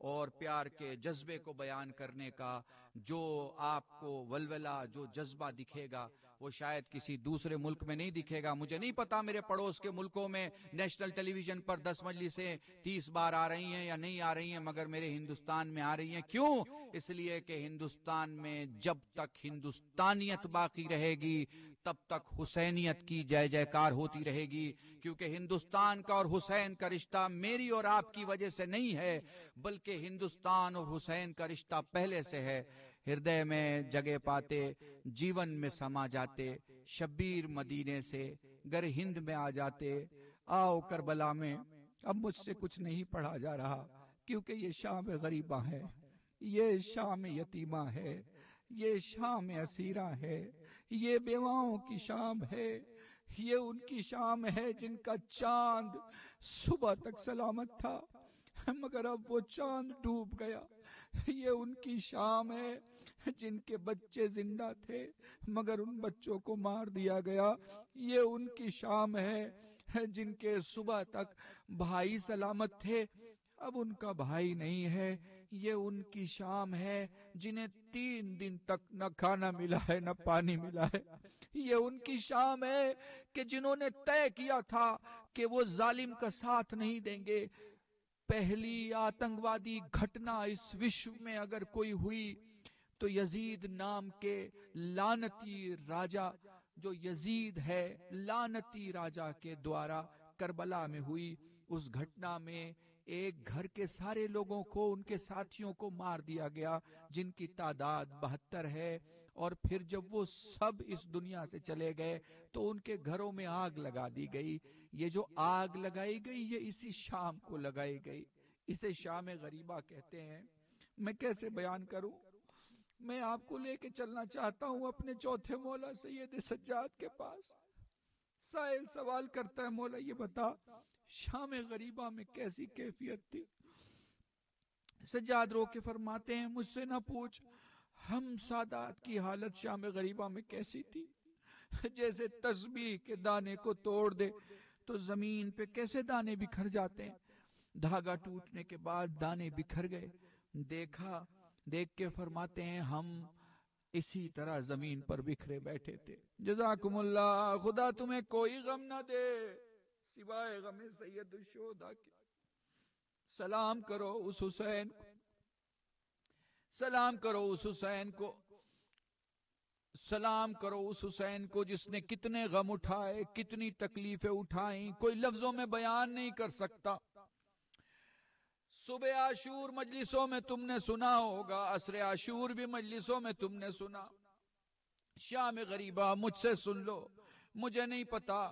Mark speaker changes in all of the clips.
Speaker 1: اور پیار کے جذبے کو بیان کرنے کا جو آپ کو ولولہ، جو جذبہ دکھے گا وہ شاید کسی دوسرے ملک میں نہیں دکھے گا. مجھے نہیں پتا میرے پڑوس کے ملکوں میں نیشنل ٹیلی ویژن پر 10 مجلسیں 30 بار آ رہی ہیں یا نہیں آ رہی ہیں، مگر میرے ہندوستان میں آ رہی ہیں. کیوں؟ اس لیے کہ ہندوستان میں جب تک ہندوستانیت باقی رہے گی تب تک حسینیت کی جے جے کار ہوتی رہے گی. کیونکہ ہندوستان کا اور حسین کا رشتہ میری اور آپ کی وجہ سے نہیں ہے، بلکہ ہندوستان اور حسین کا رشتہ پہلے سے ہے. ہردے میں جگہ پاتے، جیون میں سما جاتے، شبیر مدینے سے گر ہند میں آ جاتے. آؤ کربلا میں اب مجھ سے کچھ نہیں پڑھا جا رہا، کیونکہ یہ شام غریبہ ہے، یہ شام یتیمہ ہے، یہ شام اسیرہ ہے، یہ بیواؤں کی شام ہے، یہ ان کی شام ہے جن کا چاند صبح تک سلامت تھا مگر اب وہ چاند ڈوب گیا. یہ ان کی شام ہے جن کے بچے زندہ تھے مگر ان بچوں کو مار دیا گیا. یہ ان کی شام ہے جن کے صبح تک بھائی سلامت تھے، اب ان کا بھائی نہیں ہے. یہ ان کی شام ہے جنہیں 3 دن تک نہ کھانا ملا ہے نہ پانی ملا ہے. یہ ان کی شام ہے کہ جنہوں نے طے کیا تھا کہ وہ ظالم کا ساتھ نہیں دیں گے. پہلی آتنکوادی گھٹنا اس وشو میں اگر کوئی ہوئی تو یزید نام کے لعنتی راجا، جو یزید ہے لعنتی راجا کے دوارا کربلا میں ہوئی. اس گھٹنا میں ایک گھر کے سارے لوگوں کو، ان کے ساتھیوں کو مار دیا گیا جن کی تعداد 72 ہے. اور پھر جب وہ سب اس دنیا سے چلے گئے تو ان کے گھروں میں آگ لگا دی گئی. یہ جو آگ لگائی گئی یہ اسی شام کو لگائی گئی، اسے شام غریبہ کہتے ہیں. میں کیسے بیان کروں؟ میں آپ کو لے کے چلنا چاہتا ہوں اپنے چوتھے مولا سید سجاد کے پاس. سائل سوال کرتا ہے، مولا یہ بتا شام غریبہ میں کیسی کیفیت تھی؟ سجاد رو کے فرماتے ہیں، مجھ سے نہ پوچھ، ہم سادات کی حالت شام غریبہ میں کیسی تھی. جیسے تسبیح کے دانے کو توڑ دے تو زمین پہ کیسے دانے بکھر جاتے ہیں. دھاگا ٹوٹنے کے بعد دانے بکھر گئے. دیکھ کے فرماتے ہیں ہم اسی طرح زمین پر بکھرے بیٹھے تھے. جزاکم اللہ، خدا تمہیں کوئی غم نہ دے سوائے غم سید الشہداء کے. سلام کرو اس حسین کو، سلام کرو اس حسین کو، سلام کرو اس حسین کو جس نے کتنے غم اٹھائے، کتنی تکلیفیں اٹھائیں، کوئی لفظوں میں بیان نہیں کر سکتا. صبح عاشور مجلسوں میں تم نے سنا ہوگا، عصر عاشور بھی مجلسوں میں تم نے سنا. شام غریبہ مجھ سے سن لو. مجھے نہیں پتا،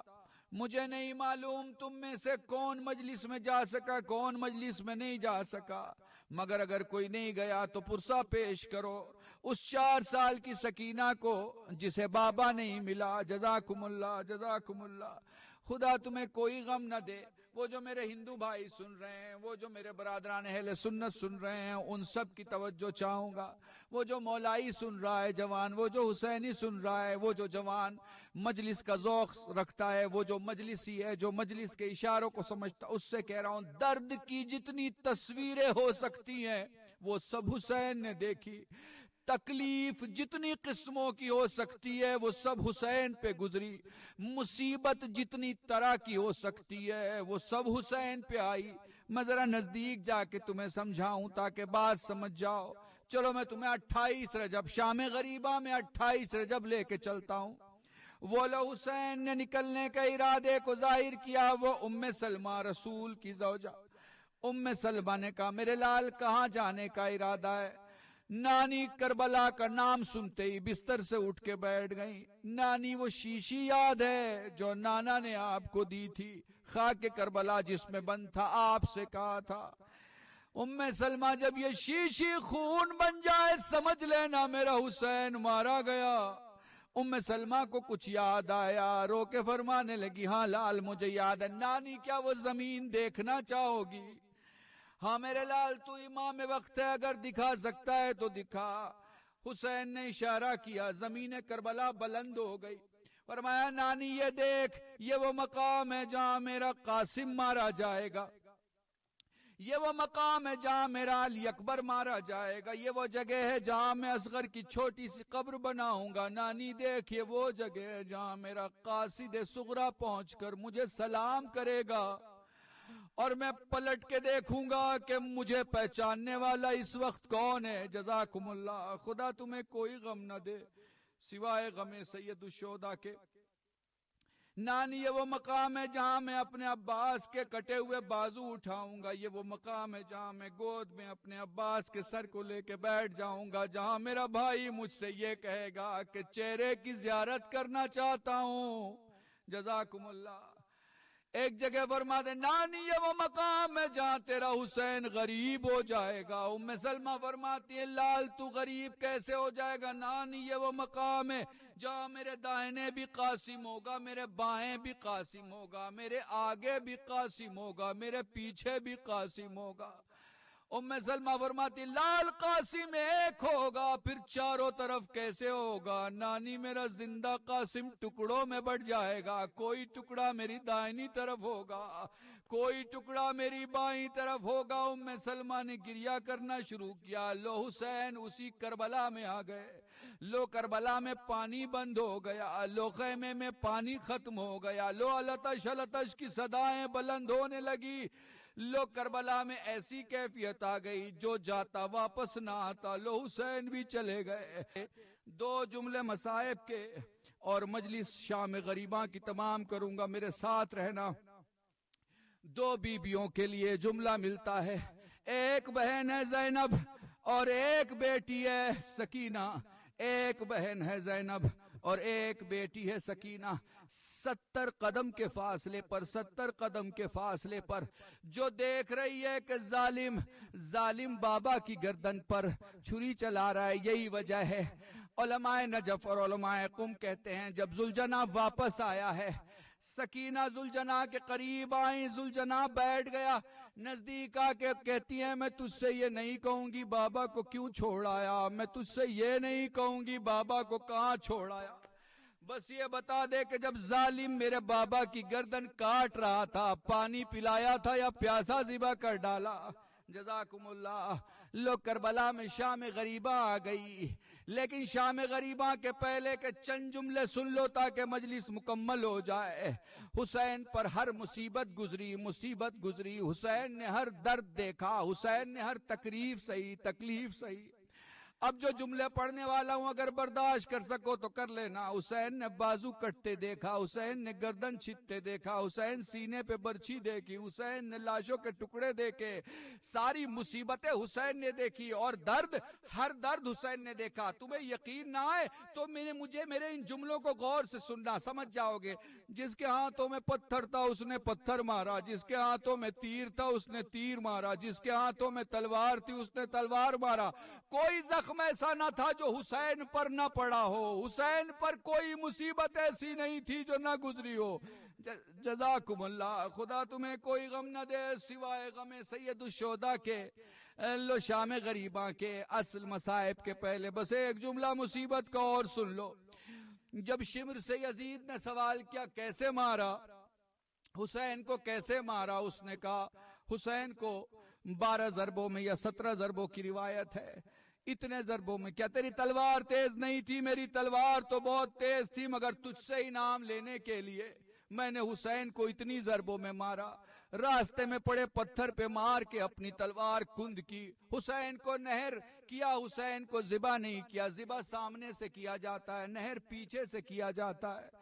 Speaker 1: مجھے نہیں معلوم تم میں سے کون مجلس میں جا سکا، کون مجلس میں نہیں جا سکا، مگر اگر کوئی نہیں گیا تو پرسہ پیش کرو اس 4 سال کی سکینہ کو جسے بابا نہیں ملا. جزاکم اللہ، جزاکم اللہ. خدا تمہیں کوئی غم نہ دے. وہ جو میرے ہندو بھائی سن رہے ہیں، وہ جو میرے برادران اہل سنت سن رہے ہیں، ان سب کی توجہ چاہوں گا. وہ جو مولائی سن رہا ہے جوان، وہ جو حسینی سن رہا ہے، وہ جو جوان مجلس کا ذوق رکھتا ہے، وہ جو مجلسی ہے، جو مجلس کے اشاروں کو سمجھتا، اس سے کہہ رہا ہوں درد کی جتنی تصویریں ہو سکتی ہیں وہ سب حسین نے دیکھی. تکلیف جتنی قسموں کی ہو سکتی ہے وہ سب حسین پہ گزری. مصیبت جتنی طرح کی ہو سکتی ہے وہ سب حسین پہ آئی. میں ذرا نزدیک جا کے تمہیں سمجھاؤں تاکہ بات سمجھ جاؤ. چلو میں تمہیں 28 رجب شام غریبہ میں 28 رجب لے کے چلتا ہوں. وہ لو حسین نے نکلنے کے ارادے کو ظاہر کیا. وہ ام سلمہ رسول کی زوجہ ام سلمہ نے کہا میرے لال کہاں جانے کا ارادہ ہے؟ نانی کربلا کا نام سنتے ہی بستر سے اٹھ کے بیٹھ گئی. نانی وہ شیشی یاد ہے جو نانا نے آپ کو دی تھی، خاک کربلا جس میں بند تھا، آپ سے کہا تھا ام سلمہ جب یہ شیشی خون بن جائے سمجھ لینا میرا حسین مارا گیا. ام سلمہ کو کچھ یاد آیا، رو کے فرمانے لگی ہاں لال مجھے یاد ہے. نانی کیا وہ زمین دیکھنا چاہو گی؟ ہاں میرے لال تو امام وقت ہے، اگر دکھا سکتا ہے تو دکھا. حسین نے اشارہ کیا، زمین کربلا بلند ہو گئی. فرمایا نانی یہ دیکھ، یہ وہ مقام ہے جہاں میرا قاسم مارا جائے گا. یہ وہ مقام ہے جہاں میرا علی اکبر مارا جائے گا، یہ وہ جگہ ہے جہاں میں اصغر کی چھوٹی سی قبر بناؤں گا، نانی دیکھیے وہ جگہ ہے جہاں میرا قاصد صغرا پہنچ کر مجھے سلام کرے گا، اور میں پلٹ کے دیکھوں گا کہ مجھے پہچاننے والا اس وقت کون ہے۔ جزاکم اللہ، خدا تمہیں کوئی غم نہ دے سوائے غم سید الشہداء کے۔ نانی یہ وہ مقام ہے جہاں میں اپنے عباس کے کٹے ہوئے بازو اٹھاؤں گا، یہ وہ مقام ہے جہاں میں گود میں اپنے عباس کے سر کو لے کے بیٹھ جاؤں گا، جہاں میرا بھائی مجھ سے یہ کہے گا کہ چہرے کی زیارت کرنا چاہتا ہوں۔ جزاکم اللہ۔ ایک جگہ فرما دے نانی یہ وہ مقام ہے جہاں تیرا حسین غریب ہو جائے گا۔ ام سلمہ فرماتی ہے لال تو غریب کیسے ہو جائے گا؟ نانی یہ وہ مقام ہے جہاں میرے دائنے بھی قاسم ہوگا، میرے بائیں بھی قاسم ہوگا، میرے آگے بھی قاسم ہوگا، میرے پیچھے بھی قاسم ہوگا۔ ام سلمہ فرماتی لال قاسم ایک ہوگا پھر چاروں طرف کیسے ہوگا؟ نانی میرا زندہ قاسم ٹکڑوں میں بٹ جائے گا، کوئی ٹکڑا میری دائنی طرف ہوگا، کوئی ٹکڑا میری بائیں طرف ہوگا۔ ام سلمہ نے گریہ کرنا شروع کیا، لو حسین اسی کربلا میں آ گئے، لو کربلا میں پانی بند ہو گیا، لو خیمے میں پانی ختم ہو گیا، لو التش التش کی صدائیں بلند ہونے لگی، لو کربلا میں ایسی کیفیت آ گئی جو جاتا واپس نہ آتا، لو حسین بھی چلے گئے۔ دو جملے مصائب کے اور مجلس شام غریباں کی تمام کروں گا، میرے ساتھ رہنا۔ دو بیویوں کے لیے جملہ ملتا ہے، ایک بہن ہے زینب اور ایک بیٹی ہے سکینہ، ایک بہن ہے زینب اور ایک بیٹی ہے سکینہ۔ 70 قدم کے فاصلے پر، 70 قدم کے فاصلے پر جو دیکھ رہی ہے کہ ظالم بابا کی گردن پر چھری چلا رہا ہے، یہی وجہ ہے۔ علماء نجف اور علماء قم کہتے ہیں جب ذوالجناح واپس آیا ہے، سکینہ ذوالجناح کے قریب آئیں، ذوالجناح بیٹھ گیا، نزدیک آ کے کہتی ہیں میں تجھ سے یہ نہیں کہوں گی بابا کو کیوں چھوڑ آیا، میں تجھ سے یہ نہیں کہوں گی بابا کو کہاں چھوڑ آیا، بس یہ بتا دے کہ جب ظالم میرے بابا کی گردن کاٹ رہا تھا پانی پلایا تھا یا پیاسا ذبح کر ڈالا۔ جزاکم اللہ۔ لو کربلا میں شام غریبہ آ گئی، لیکن شام غریبہ کے پہلے کے چند جملے سن لو تاکہ مجلس مکمل ہو جائے۔ حسین پر ہر مصیبت گزری، حسین نے ہر درد دیکھا، حسین نے ہر تکلیف سہی۔ اب جو جملے پڑھنے والا ہوں اگر برداشت کر سکو تو کر لینا۔ حسین نے بازو کٹتے دیکھا، حسین نے گردن چھدتے دیکھا، حسین سینے پہ برچھی دیکھی، حسین نے لاشوں کے ٹکڑے دیکھے، ساری مصیبتیں حسین نے دیکھی اور ہر درد حسین نے دیکھا۔ تمہیں یقین نہ آئے تو میرے ان جملوں کو غور سے سننا، سمجھ جاؤ گے۔ جس کے ہاتھوں میں پتھر تھا اس نے پتھر مارا، جس کے ہاتھوں میں تیر تھا اس نے تیر مارا، جس کے ہاتھوں میں تلوار تھی اس نے تلوار مارا، کوئی زخم ایسا نہ تھا جو حسین پر نہ پڑا ہو، حسین پر کوئی مصیبت ایسی نہیں تھی جو نہ گزری ہو۔ جزاکم اللہ، خدا تمہیں کوئی غم نہ دے سوائے غم سید الشہداء کے۔ لو شام غریباں کے اصل مصائب کے پہلے بس ایک جملہ مصیبت کا اور سن لو۔ جب شمر سے یزید نے سوال کیا کیسے مارا حسین کو، کیسے مارا، اس نے کہا حسین کو 12 ضربوں میں یا 17 ضربوں کی روایت ہے، اتنے ضربوں میں کیا تیری تلوار تیز نہیں تھی؟ میری تلوار تو بہت تیز تھی، مگر تجھ سے انعام لینے کے لیے میں نے حسین کو اتنی ضربوں میں مارا، راستے میں پڑے پتھر پہ مار کے اپنی تلوار کند کی، حسین کو نہر کیا، حسین کو ذبح نہیں کیا، ذبح سامنے سے کیا جاتا ہے، نہر پیچھے سے کیا جاتا ہے۔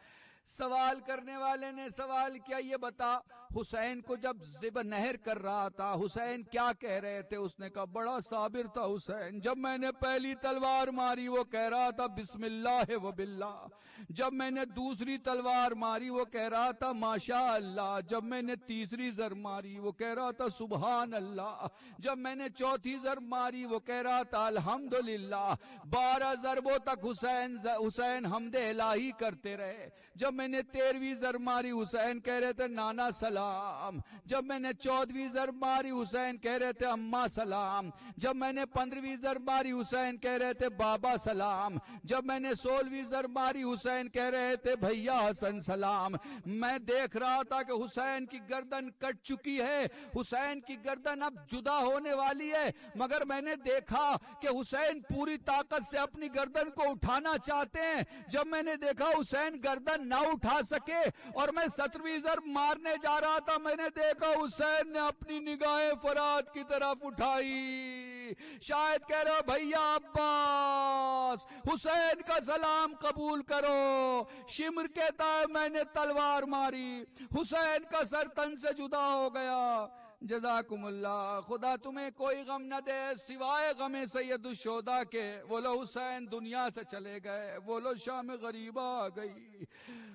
Speaker 1: سوال کرنے والے نے سوال کیا یہ بتا حسین کو جب ذبح نہر کر رہا تھا حسین کیا کہہ رہے تھے؟ اس نے کہا بڑا صابر تھا حسین، جب میں نے پہلی تلوار ماری وہ کہہ رہا تھا بسم اللہ و باللہ، جب میں نے دوسری تلوار ماری وہ کہہ رہا تھا ماشاء اللہ، جب میں نے تیسری ضرب ماری وہ کہہ رہا تھا سبحان اللہ، جب میں نے چوتھی ضرب ماری وہ کہہ رہا تھا الحمدللہ۔ 12 ضربوں تک حسین حمد الہی کرتے رہے۔ جب میں نے 13ویں ضرب ماری حسین کہہ رہے تھے نانا سلام، جب میں نے 14ویں ضرب ماری حسین کہہ رہے تھے اماں سلام، جب میں نے 15ویں ضرب ماری حسین کہہ رہے تھے بابا سلام، جب میں نے 16ویں ضرب ماری حسین کہہ رہے تھے بھیا حسن سلام۔ میں دیکھ رہا تھا کہ حسین کی گردن کٹ چکی ہے، حسین کی گردن اب جدا ہونے والی ہے، مگر میں نے دیکھا کہ حسین پوری طاقت سے اپنی گردن کو اٹھانا چاہتے ہیں۔ جب میں نے دیکھا حسین گردن نہ اٹھا سکے اور میں 17ویں ضرب مارنے جا رہا تھا، میں نے دیکھا حسین نے اپنی نگاہیں فرات کی طرف اٹھائی، شاید کہہ رہا بھیا عباس حسین کا سلام قبول کرو۔ شمر کہتا ہے میں نے تلوار ماری، حسین کا سر تن سے جدا ہو گیا۔ جزاکم اللہ، خدا تمہیں کوئی غم نہ دے سوائے غم سید الشہداء کے۔ وہ لو حسین دنیا سے چلے گئے، وہ لو شام غریبہ آ گئی،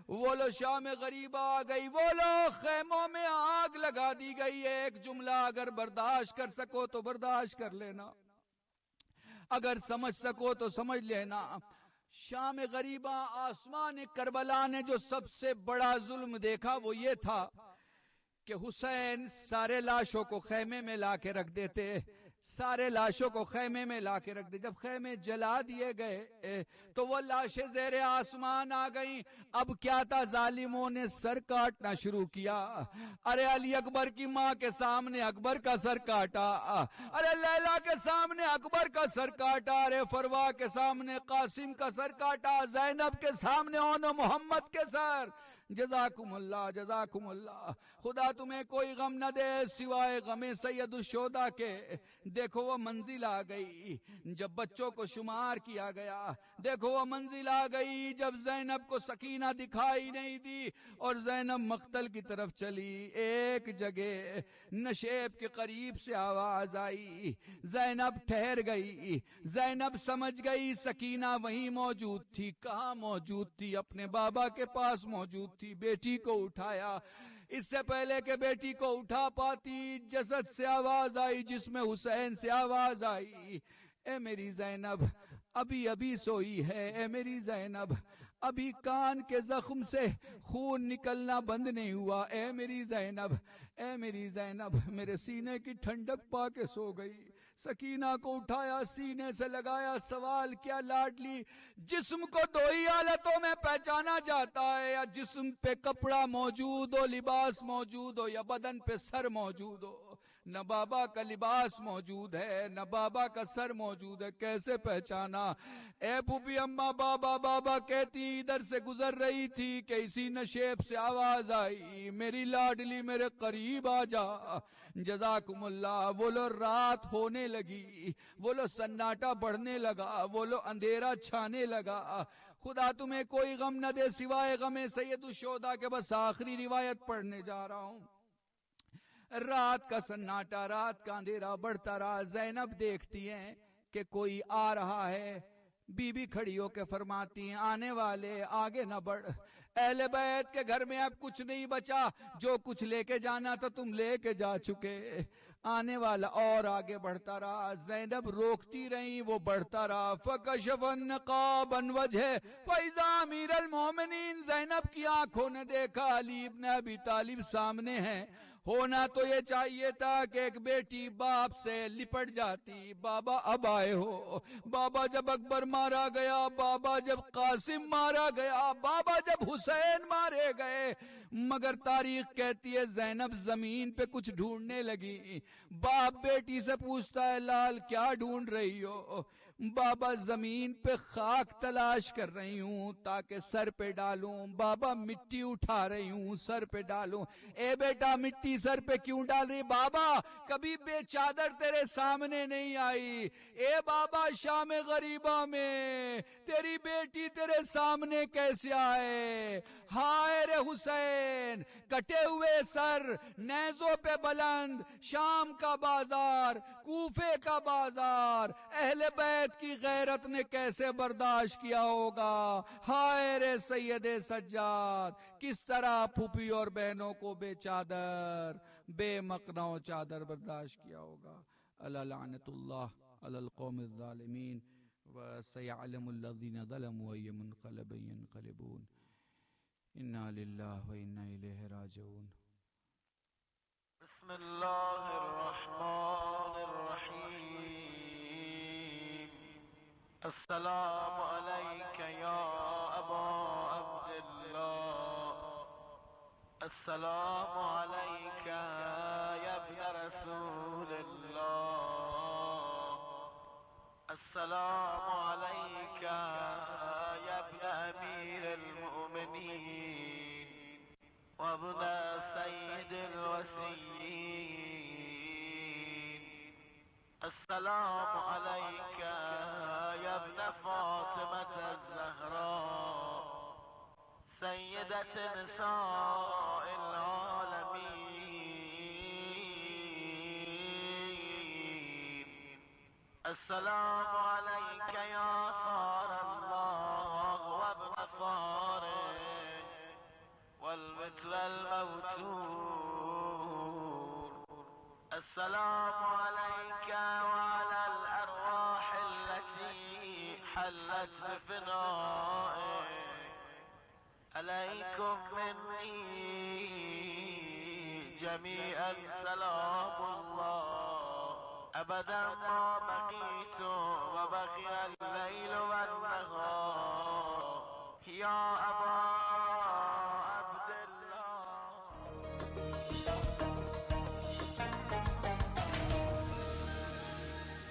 Speaker 1: وہ لو شام غریبہ آ گئی، وہ لو خیموں میں آگ لگا دی گئی۔ ایک جملہ اگر برداشت کر سکو تو برداشت کر لینا، اگر سمجھ سکو تو سمجھ لینا۔ شام غریبہ آسمان کربلا نے جو سب سے بڑا ظلم دیکھا وہ یہ تھا کہ حسین سارے لاشوں کو خیمے میں لا کے رکھ دیتے، سارے لاشوں کو خیمے میں لا کے رکھ دیتے۔ جب خیمے جلا دیے گئے تو وہ لاشیں زیر آسمان آ گئیں۔ اب کیا تھا، ظالموں نے سر کاٹنا شروع کیا۔ ارے علی اکبر کی ماں کے سامنے اکبر کا سر کاٹا، ارے لیلا کے سامنے اکبر کا سر کاٹا، ارے فروا کے سامنے قاسم کا سر کاٹا، زینب کے سامنے اون محمد کے سر۔ جزاکم اللہ، جزاکم اللہ، خدا تمہیں کوئی غم نہ دے سوائے غم سید الشہداء کے۔ دیکھو وہ منزل آ گئی جب بچوں کو شمار کیا گیا، دیکھو وہ منزل آ گئی جب زینب کو سکینہ دکھائی نہیں دی اور زینب مقتل کی طرف چلی۔ ایک جگہ نشیب کے قریب سے آواز آئی، زینب ٹھہر گئی، زینب سمجھ گئی سکینہ وہیں موجود تھی۔ کہاں موجود تھی؟ اپنے بابا کے پاس موجود تھی۔ بیٹی کو اٹھایا، اس سے پہلے کہ بیٹی کو اٹھا پاتی جسد سے آواز آئی، جس میں حسین سے آواز آئی، اے میری زینب ابھی ابھی سوئی ہے، اے میری زینب ابھی کان کے زخم سے خون نکلنا بند نہیں ہوا، اے میری زینب، اے میری زینب۔ میرے سینے کی ٹھنڈک پا کے سو گئی۔ سکینہ کو اٹھایا، سینے سے لگایا، سوال کیا لاڈلی جسم کو دو ہی حالتوں میں پہچانا جاتا ہے، یا جسم پہ کپڑا موجود ہو، لباس موجود ہو، یا بدن پہ سر موجود ہو۔ نہ بابا کا لباس موجود ہے، نہ بابا کا سر موجود ہے، کیسے پہچانا؟ اے پھوپھی اماں بابا بابا کہتی ادھر سے گزر رہی تھی کہ اسی نشیب سے آواز آئی، میری لاڈلی میرے قریب آ جا۔ جزاکم اللہ۔ وہ لو رات ہونے لگی، وہ لو سناٹا بڑھنے لگا، وہ لو اندھیرا چھانے لگا۔ خدا تمہیں کوئی غم نہ دے سوائے غم سید الشہداء کے۔ بس آخری روایت پڑھنے جا رہا ہوں۔ رات کا سناٹا، رات کا اندھیرا بڑھتا رہا۔ زینب دیکھتی ہیں کہ کوئی آ رہا ہے، بی بی کھڑی ہو کے فرماتی ہیں آنے والے آگے نہ بڑھ، اہل بیت کے گھر میں اب کچھ نہیں بچا، جو کچھ لے کے جانا تھا تم لے کے جا چکے۔ آنے والا اور آگے بڑھتا رہا، زینب روکتی رہی، وہ بڑھتا رہا۔ فَكَشَفَ النِّقَابَ عَنْ وَجْهِهِ فَإِذَا أَمِيرُ الْمُؤْمِنِينَ۔ زینب کی آنکھوں نے دیکھا علی ابن ابی طالب سامنے ہیں۔ ہونا تو یہ چاہیے تھا کہ ایک بیٹی باپ سے لپٹ جاتی، بابا اب آئے ہو، بابا جب اکبر مارا گیا، بابا جب قاسم مارا گیا، بابا جب حسین مارے گئے۔ مگر تاریخ کہتی ہے زینب زمین پہ کچھ ڈھونڈنے لگی۔ باپ بیٹی سے پوچھتا ہے لال کیا ڈھونڈ رہی ہو؟ بابا زمین پہ خاک تلاش کر رہی ہوں تاکہ سر پہ ڈالوں۔ بابا مٹی اٹھا رہی ہوں سر پہ ڈالوں۔ اے بیٹا مٹی سر پہ کیوں ڈال رہی؟ بابا کبھی بے چادر تیرے سامنے نہیں آئی۔ اے بابا شام غریبہ میں تیری بیٹی تیرے سامنے کیسے آئے؟ ہائے رے حسین، کٹے ہوئے سر، نیزوں پہ بلند، شام کا بازار، کوفے کا بازار، اہل بیت کی غیرت نے کیسے برداشت کیا ہوگا؟ ہائے رے سید سجاد، کس طرح پھوپھی اور بہنوں کو بے چادر، بے مقنع چادر برداشت کیا ہوگا؟ الا لعنت اللہ علی القوم الظالمین وسیعلم الذین ظلموا ای منقلب ینقلبون۔ انا للہ و انا الیہ راجعون۔
Speaker 2: بسم اللہ الرحمن الرحیم۔ السلام علیک یا ابا عبداللہ، السلام علیک یا ابن رسول اللہ، السلام علیک یا ابن امیر المؤمنین وابن سید الوسیین، السلام علیک یا ابن فاطمة الزہراء سیدۃ نساء العالمین، السلام علیک یا خار اللہ وابن خارہ والمثل الموتور، السلام عليك وعلى الأرواح التي حلت بفنائك، عليكم مني جميعا سلام الله أبدا ما بقيت وبقي